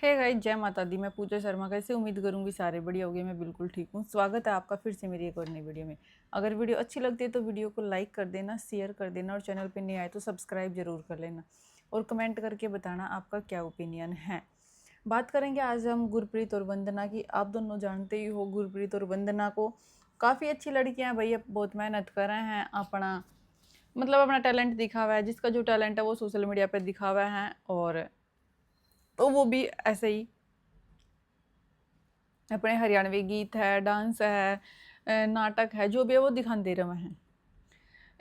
Hey guys, जय माता दी। मैं पूजा शर्मा। कैसे उम्मीद करूंगी सारे बढ़िया होंगे। मैं बिल्कुल ठीक हूँ। स्वागत है आपका फिर से मेरी एक और नई वीडियो में। अगर वीडियो अच्छी लगती है तो वीडियो को लाइक कर देना, शेयर कर देना और चैनल पे नए आए तो सब्सक्राइब जरूर कर लेना और कमेंट करके बताना आपका क्या ओपिनियन है। बात करेंगे आज हम गुरप्रीत और वंदना की। आप दोनों जानते ही हो गुरप्रीत और वंदना को। काफ़ी अच्छी लड़कियाँ हैं भैया, बहुत मेहनत कर रहे हैं, अपना टैलेंट दिखा हुआ है। जिसका जो टैलेंट है वो सोशल मीडिया पर दिखा हुआ है और तो वो भी ऐसे ही अपने हरियाणवी गीत है, डांस है, नाटक है, जो भी है वो दिखाते रहे हैं।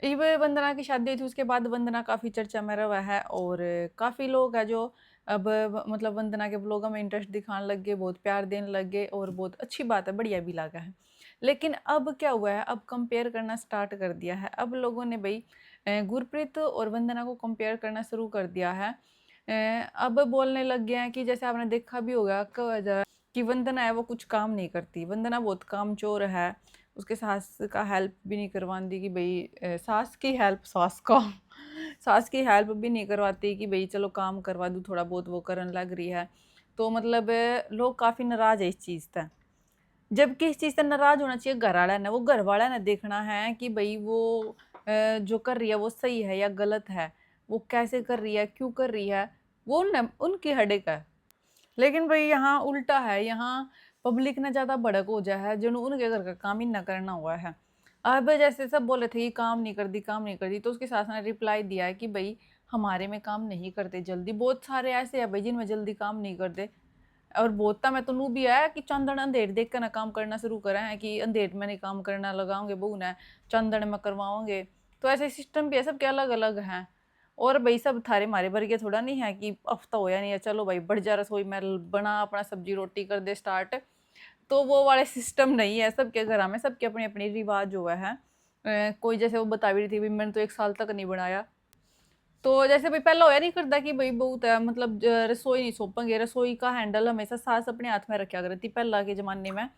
ये वंदना की शादी हुई थी, उसके बाद वंदना काफ़ी चर्चा में रहा है और काफ़ी लोग हैं जो अब मतलब वंदना के ब्लॉगों में इंटरेस्ट दिखाने लग गए, बहुत प्यार देने लग गए और बहुत अच्छी बात है, बढ़िया भी लगा है। लेकिन अब क्या हुआ है, अब कंपेयर करना स्टार्ट कर दिया है। अब लोगों ने भाई गुरप्रीत और वंदना को कंपेयर करना शुरू कर दिया है। अब बोलने लग गए हैं कि जैसे आपने देखा भी होगा कि वंदना है वो कुछ काम नहीं करती, वंदना बहुत कामचोर है। उसके सास का हेल्प भी नहीं करवाती कि भाई सास की हेल्प भी नहीं करवाती कि भाई चलो काम करवा दूँ, थोड़ा बहुत वो करने लग रही है। तो मतलब लोग काफ़ी नाराज़ है इस चीज़ से। जबकि इस चीज़ से नाराज़ होना चाहिए घर वाला ने। वो घर वाला ने देखना है कि भाई वो जो कर रही है वो सही है या गलत है, वो कैसे कर रही है, क्यों कर रही है, वो उनकी हेडेक है। लेकिन भाई यहाँ उल्टा है, यहाँ पब्लिक ने ज़्यादा भड़क हो जाए है, जिन्होंने उनके घर का काम ही ना करना हुआ है। अब जैसे सब बोले थे कि काम नहीं करती, काम नहीं करती, तो उसके सास ने रिप्लाई दिया है कि भाई हमारे में काम नहीं करते जल्दी। बहुत सारे ऐसे हैं भाई जिनमें जल्दी काम नहीं करते। और बोलता मैं तो नू भी है कि चंदन अंधेर देख कर ना काम करना शुरू करा है कि अंधेर में नहीं काम करना लगाओगे बहू ने, चंदन में करवाओगे। तो ऐसे सिस्टम भी है, सबके अलग अलग हैं। और भाई सब थारे मारे वर्गे थोड़ा नहीं है कि हफ्ता होया नहीं है चलो भाई बढ़ जा रसोई में, बना अपना सब्जी रोटी कर दे स्टार्ट। तो वो वाले सिस्टम नहीं है। सबके घर में सबके अपने अपने रिवाज हुआ है। कोई जैसे वो बता भी रही थी भी मैंने तो 1 साल तक नहीं बनाया। तो जैसे भाई पहला होया नहीं करता कि भाई बहुत है, मतलब रसोई नहीं सौंपेंगे, रसोई का हैंडल हमेशा सास अपने हाथ में रखा करती पहला के ज़माने में।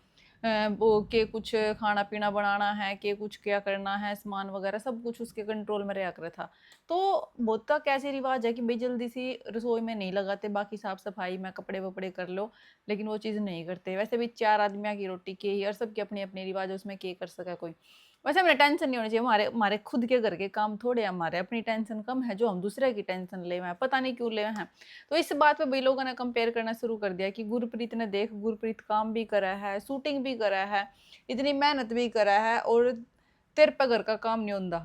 वो के कुछ खाना पीना बनाना है, के कुछ क्या करना है, सामान वगैरह सब कुछ उसके कंट्रोल में रहा कर था। तो बहुत का कैसे रिवाज है कि भाई जल्दी सी रसोई में नहीं लगाते, बाकी साफ सफाई में कपड़े वपड़े कर लो, लेकिन वो चीज़ नहीं करते। वैसे भी 4 आदमियों की रोटी के ही और सबके अपने अपने रिवाज है, उसमें के कर सका कोई। वैसे हमें टेंशन नहीं होनी चाहिए। हमारे हमारे खुद के घर के काम थोड़े, हमारे अपनी टेंशन कम है जो हम दूसरे की टेंशन ले हुए हैं, पता नहीं क्यों ले हुए हैं। तो इस बात पे भाई लोगों ने कंपेयर करना शुरू कर दिया कि गुरप्रीत ने देख, गुरप्रीत काम भी करा है, शूटिंग भी करा है, इतनी मेहनत भी करा है और तेरे पे घर का काम नहीं होता,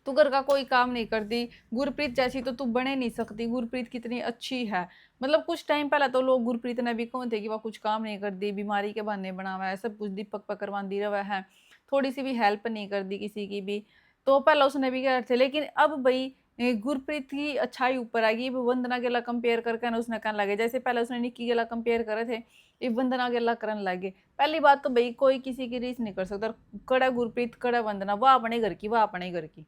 तू घर का कोई काम नहीं करती, गुरप्रीत जैसी तो तू बने नहीं सकती, गुरप्रीत कितनी अच्छी है। मतलब कुछ टाइम पहले तो लोग गुरप्रीत ने भी कौन थे कि वह कुछ काम नहीं करती, बीमारी के बहाने बना हुआ है, सब कुछ दीपक पर करवाती रहा है, थोड़ी सी भी हेल्प नहीं करती किसी की भी। तो पहले उसने भी क्या थे, लेकिन अब भाई गुरप्रीत की अच्छाई ऊपर आएगी। वंदना गेला कंपेयर करके ना उसने कहने लगे, जैसे पहले उसने निक्की गेला कंपेयर करे थे, ये वंदना गेला करने लगे। पहली बात तो भाई कोई किसी की रीस नहीं कर सकता। कड़ा गुरप्रीत, कड़ा वंदना, वह अपने घर की, वह अपने घर की,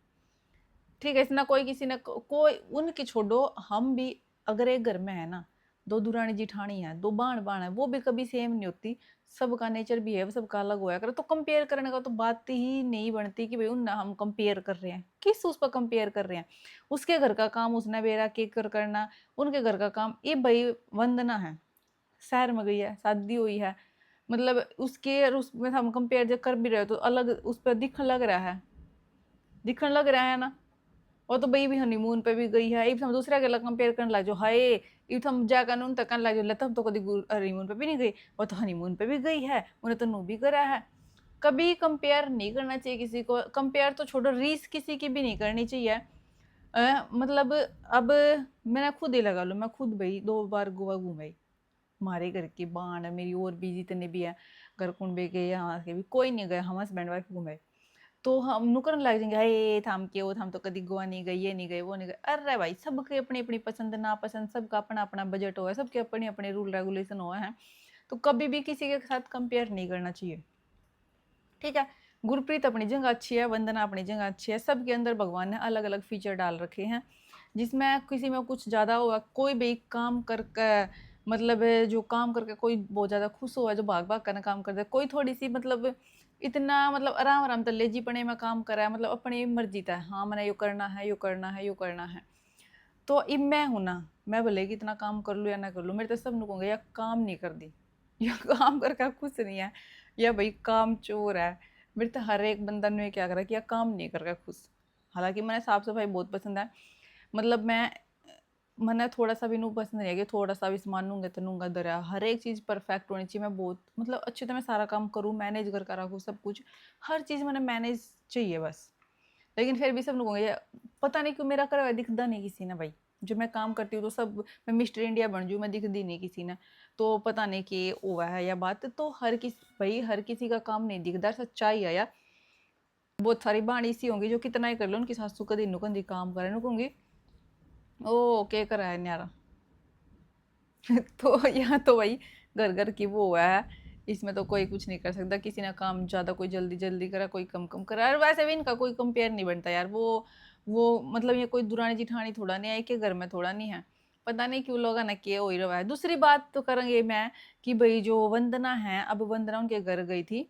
ठीक है। इतना कोई किसी ने कोई उनकी छोड़ो, हम भी अगर एक घर में है ना, दो दुरानी जिठानी है, दो बाण बाण है, वो भी कभी सेम नहीं होती। सबका नेचर भी है, सबका अलग होया करे। तो कंपेयर करने का तो बात ही नहीं बनती कि भाई उन हम कंपेयर कर रहे हैं, किस उस पर कंपेयर कर रहे हैं। उसके घर का काम उसने बेरा के कर करना, उनके घर का काम ये भाई वंदना है, शहर में गई है, शादी हुई है, मतलब उसके और उसमें हम कंपेयर जब कर भी रहे हो तो अलग उस पर दिखने लग रहा है, दिखने लग रहा है ना। वो तो बई भी हनीमून पे भी गई है, इब हम दूसरा के कंपेयर करने लग जो हाय, इब हम जाकर उन तक लग जो लता हम तो कभी हनीमून पे भी नहीं गई, वो तो हनीमून पे भी गई है, उन्हें तो नो भी करा है। कभी कंपेयर नहीं करना चाहिए किसी को। कंपेयर तो छोड़ो, रीस किसी की भी नहीं करनी चाहिए। मतलब अब मैंने खुद ही लगा लो, मैं खुद भाई 2 बार गोवा घूमाई, हमारे घर की बाण मेरी और भी जितने भी है घर कुंबे के, यहाँ के भी कोई नहीं गए, हम हस्बैंड वाइफ घूमे। तो हम नुकरन लग जाएंगे, हाय थाम के वो, हम तो कभी गोवा नहीं गए, ये नहीं गए, वो नहीं गए। अरे भाई सबके अपनी अपनी पसंद नापसंद, सबका अपना अपना बजट हुआ है, सबके अपने अपने रूल रेगुलेशन हुआ है। तो कभी भी किसी के साथ कंपेयर नहीं करना चाहिए, ठीक है। गुरप्रीत अपनी जगह अच्छी है, वंदना अपनी जगह अच्छी है, सबके अंदर भगवान ने अलग अलग फीचर डाल रखे हैं। जिसमें किसी में कुछ ज़्यादा हुआ, कोई भी काम करके मतलब जो काम करके कोई बहुत ज़्यादा खुश हुआ, जो भाग भाग करना काम करता है, कोई थोड़ी सी मतलब इतना मतलब आराम आराम तलेजीपने में काम करा है, मतलब अपनी मर्जी था, हाँ मैंने यो करना है, यो करना है, यो करना है। तो अब मैं हूँ ना, मैं भले कि इतना काम कर लूँ या ना कर लूँ, मेरे तो सब कहूँगा या काम नहीं कर दी या काम करके खुश नहीं है, या भाई काम चोर है। मेरे तो हर एक बंदा ने क्या करा कि या काम नहीं करके खुश। हालांकि मैंने साफ सफाई बहुत पसंद है, मतलब मैंने थोड़ा सा भी नू पसंद नहीं है कि थोड़ा सा भी सामान नूंगे तो नूंगा दरिया, हर एक चीज़ परफेक्ट होनी चाहिए। मैं बहुत मतलब अच्छे से मैं सारा काम करूँ, मैनेज करके रखूँ सब कुछ, हर चीज़ मैंने मैनेज चाहिए बस। लेकिन फिर भी सब लोग ये पता नहीं क्यों मेरा करा हुआ दिखता नहीं किसी ने भाई। जो मैं काम करती हूँ तो सब, मैं मिस्टर इंडिया बन जूँ, मैं दिखती नहीं किसी ने। तो पता नहीं कि हुआ है या बात, तो हर किसी भाई हर किसी का काम नहीं दिखता, सच्चाई है यार। बहुत सारी बाणी सी होंगी जो कितना ही कर लो, उनकी सासू कदी नुकंदी काम करे नुकूंगी ओ के करा है न्यारा। तो यहाँ तो भाई घर घर की वो है, इसमें तो कोई कुछ नहीं कर सकता। किसी ने काम ज़्यादा कोई जल्दी जल्दी करा, कोई कम कम करा, और वैसे भी इनका कोई कंपेयर नहीं बनता यार। वो मतलब ये कोई दुरानी जिठानी थोड़ा नहीं है, के घर में थोड़ा नहीं है। पता नहीं क्यों लोग ना किए हो ही रहा है। दूसरी बात तो करेंगे मैं कि भाई जो वंदना है, अब वंदना उनके घर गई थी,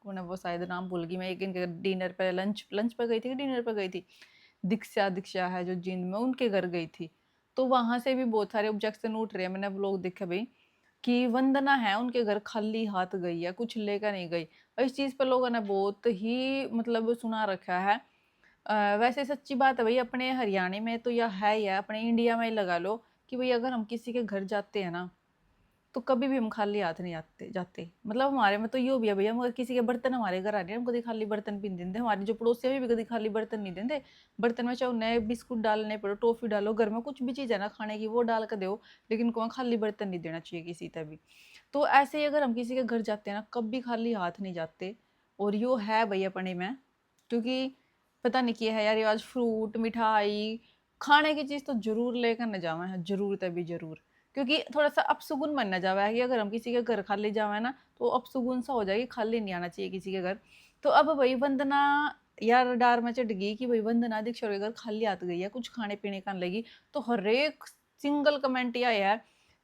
कौन है वो, शायद नाम भूल गई मैं, एक इनके डिनर पे लंच लंच पे गई थी कि डिनर पे गई थी, दीक्षा दीक्षा है जो जिंद में, उनके घर गई थी। तो वहां से भी बहुत सारे ऑब्जेक्शन उठ रहे हैं, मैंने व्लॉग देखा भाई कि वंदना है उनके घर खाली हाथ गई है, कुछ लेकर नहीं गई। और इस चीज पर लोगों ने बहुत ही मतलब सुना रखा है। वैसे सच्ची बात है भाई, अपने हरियाणा में तो यह है या अपने इंडिया में ही लगा लो कि भाई अगर हम किसी के घर जाते हैं ना, तो कभी भी हम खाली हाथ नहीं जाते। मतलब हमारे में तो यो भी है भैया, मगर किसी के बर्तन हमारे घर आ रहे हैं, हम कभी खाली बर्तन भी नहीं देते। हमारे जो पड़ोसी है भी कभी खाली बर्तन नहीं देते। बर्तन में चाहे नए बिस्कुट डालने पड़ो, टॉफी डालो, घर में कुछ भी चीज़ है ना खाने की वो डाल कर दो, लेकिन को खाली बर्तन नहीं देना चाहिए किसी का भी। तो ऐसे ही अगर हम किसी के घर जाते हैं ना, कभी खाली हाथ नहीं जाते। और यो है भाई अपने में, क्योंकि पता नहीं क्या है यार, ये आज फ्रूट मिठाई खाने की चीज़ तो जरूर लेकर न जावा है, जरूर तभी जरूर। क्योंकि थोड़ा सा अपसुगुन बनना जावा है कि अगर हम किसी के घर खाली जावा है ना, तो अपसुगुन सा हो जाएगी, खाली नहीं आना चाहिए किसी के घर। तो अब भाई वंदना यार डार में चढ़ गई कि भाई वंदना दीक्षा के घर खाली हाथ गई है, कुछ खाने पीने का लगी। तो हर एक सिंगल कमेंट यह है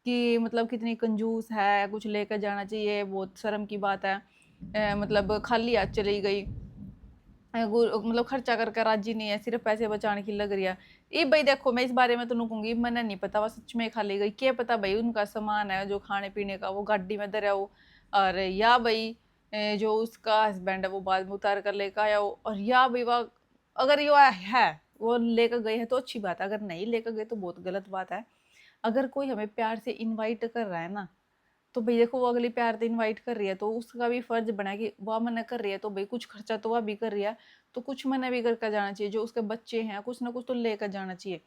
कि मतलब कितनी कंजूस है, कुछ लेकर जाना चाहिए, बहुत शर्म की बात है। मतलब खाली हाथ चली गई, मतलब खर्चा करके राजी नहीं है, सिर्फ पैसे बचाने की लग रही है। ये भाई देखो, मैं इस बारे में तो कहूंगी मैंने नहीं पता, वो सच में खाली गई, क्या पता भाई उनका सामान है जो खाने पीने का वो गाड़ी में दे हो, और या भाई जो उसका हस्बैंड है वो बाद में उतार कर लेकर आया हो, और या भाई वह अगर ये है वो लेकर गए हैं तो अच्छी बात है, अगर नहीं लेकर गए तो बहुत गलत बात है। अगर कोई हमें प्यार से इनवाइट कर रहा है ना, तो भाई देखो वो अगली प्यार से इनवाइट कर रही है, तो उसका भी फर्ज बना कि वह मना कर रही है तो भाई कुछ खर्चा तो वह भी कर रही है, तो कुछ मना भी करके जाना चाहिए। जो उसके बच्चे हैं कुछ ना कुछ तो लेकर जाना चाहिए।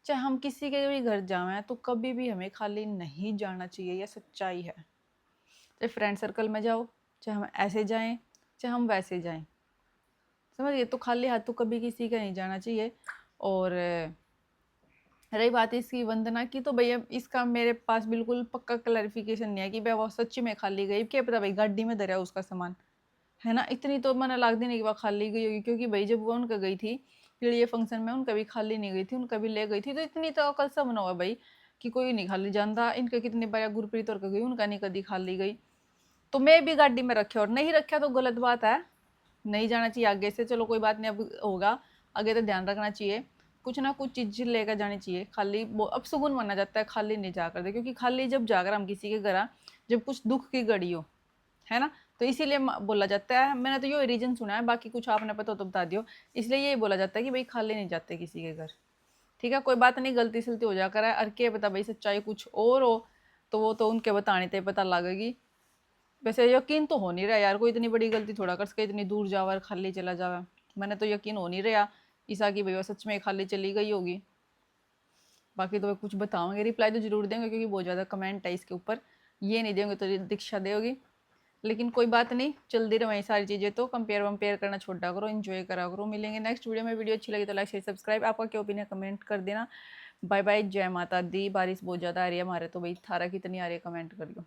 चाहे हम किसी के भी घर जाएं तो कभी भी हमें खाली नहीं जाना चाहिए, यह सच्चाई है। चाहे फ्रेंड सर्कल में जाओ, चाहे हम ऐसे जाएं, चाहे हम वैसे जाएं, समझिए, तो खाली हाथ तो कभी किसी का नहीं जाना चाहिए। और रही बात इसकी वंदना की, तो भैया इसका मेरे पास बिल्कुल पक्का क्लैरिफिकेशन नहीं है कि भाई वो सच में खाली गई, क्या पता भाई गाड़ी में धरा उसका सामान, है ना। इतनी तो मैंने लागती नहीं कि वह खाली गई होगी, क्योंकि भाई जब वो उनका गई थी फिर ये फंक्शन में, उनका भी खाली नहीं गई थी, उनका भी ले गई थी। तो इतनी तो अकल सब ना हुआ भाई कि कोई नहीं खाली जानता। इनके कितने बार गुरप्रीत और गई, उनका नहीं कभी खाली गई। तो मैं भी गाड़ी में रखे और नहीं रखा तो गलत बात है, नहीं जाना चाहिए आगे से। चलो कोई बात नहीं, अब होगा, आगे तो ध्यान रखना चाहिए, कुछ ना कुछ चीज लेकर जानी चाहिए। खाली अब सुगुन माना जाता है खाली नहीं जाकर दे, क्योंकि खाली जब जाकर हम किसी के घर जब कुछ दुख की घड़ी हो, है ना, तो इसीलिए बोला जाता है। मैंने तो ये रीजन सुना है, बाकी कुछ आपने पता हो तो बता दियो। इसलिए यही बोला जाता है कि भाई खाली नहीं जाते किसी के घर। ठीक है, कोई बात नहीं, गलती सलती हो जाकर है, और क्या पता भाई सच्चाई कुछ और हो, तो वो तो उनके बताने से पता लगेगी। वैसे यकीन तो हो नहीं रहा यार, कोई इतनी बड़ी गलती थोड़ा कर सके, इतनी दूर जावा और खाली चला जावा। मैंने तो यकीन हो नहीं रहा ईसा की भैया सच में खाली चली गई होगी। बाकी तो कुछ बताओगे, रिप्लाई तो जरूर देंगे क्योंकि बहुत ज़्यादा कमेंट है इसके ऊपर, ये नहीं देंगे तो दीक्षा देगी। लेकिन कोई बात नहीं, चलती रहे सारी चीज़ें, तो कंपेयर वम्पेयर करना छोड़ा करो, एंजॉय करा करो। मिलेंगे नेक्स्ट वीडियो में। वीडियो अच्छी लगी तो लाइक शेयर सब्सक्राइब, आपका क्या ओपिनियन कमेंट कर देना। बाय बाय, जय माता दी। बारिश बहुत ज़्यादा आ रही है हमारे, तो भाई थारा कितनी आ रही है कमेंट करियो।